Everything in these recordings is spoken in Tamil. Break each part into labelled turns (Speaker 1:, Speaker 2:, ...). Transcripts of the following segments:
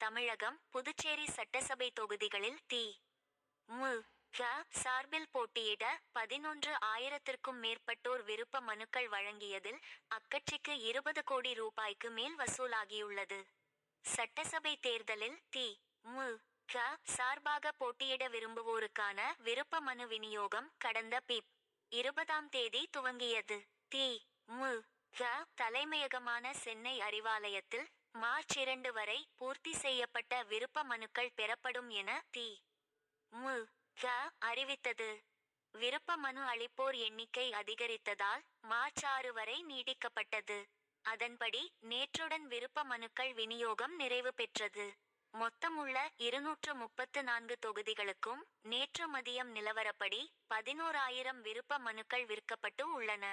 Speaker 1: தமிழகம், புதுச்சேரி சட்டசபை தொகுதிகளில் தி. மு. க. சார்பில் போட்டியிட 11,000த்திற்கும் மேற்பட்டோர் விருப்ப மனுக்கள் வழங்கியதில் அக்கட்சிக்கு 20 கோடி ரூபாய்க்கு மேல் வசூலாகியுள்ளது. சட்டசபை தேர்தலில் தி. மு. க. சார்பாக போட்டியிட விரும்புவோருக்கான விருப்ப மனு விநியோகம் கடந்த பிப். 20ஆம் தேதி துவங்கியது. தி. மு. க. தலைமையகமான சென்னை அறிவாலயத்தில் மார்ச் 2 வரை பூர்த்தி செய்யப்பட்ட விருப்ப மனுக்கள் பெறப்படும் என தி. மு. க. அறிவித்தது. விருப்ப மனு அளிப்போர் எண்ணிக்கை அதிகரித்ததால் மார்ச் 6 வரை நீட்டிக்கப்பட்டது. அதன்படி நேற்றுடன் விருப்ப மனுக்கள் விநியோகம் நிறைவு பெற்றது. மொத்தமுள்ள 234 தொகுதிகளுக்கும் நேற்று மதியம் நிலவரப்படி 11,000 விருப்ப மனுக்கள் விற்கப்பட்டு உள்ளன.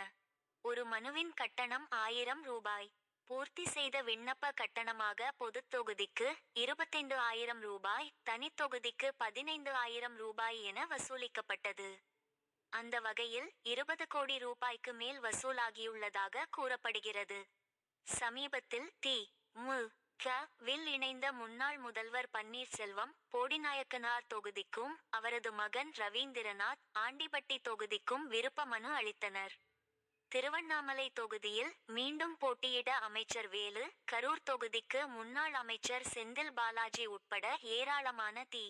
Speaker 1: ஒரு மனுவின் கட்டணம் 1000 ரூபாய். பூர்த்தி செய்த விண்ணப்ப கட்டணமாக பொதுத் தொகுதிக்கு 25,000 ரூபாய், தனித் தொகுதிக்கு 15,000 ரூபாய் என வசூலிக்கப்பட்டது. அந்த வகையில் 20 கோடி ரூபாய்க்கு மேல் வசூலாகியுள்ளதாக கூறப்படுகிறது. சமீபத்தில் தி. மு. க. வில் இணைந்த முன்னாள் முதல்வர் பன்னீர்செல்வம் போடிநாயக்கனார் தொகுதிக்கும் அவரது மகன் ரவீந்திரநாத் ஆண்டிபட்டி தொகுதிக்கும் விருப்ப மனு அளித்தனர். திருவண்ணாமலை தொகுதியில் மீண்டும் போட்டியிட அமைச்சர் வேலு, கரூர் தொகுதிக்கு முன்னாள் அமைச்சர் செந்தில் பாலாஜி உட்பட ஏராளமான தி.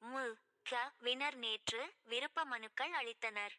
Speaker 1: மு. க. வினர் நேற்று விருப்ப மனுக்கள் அளித்தனர்.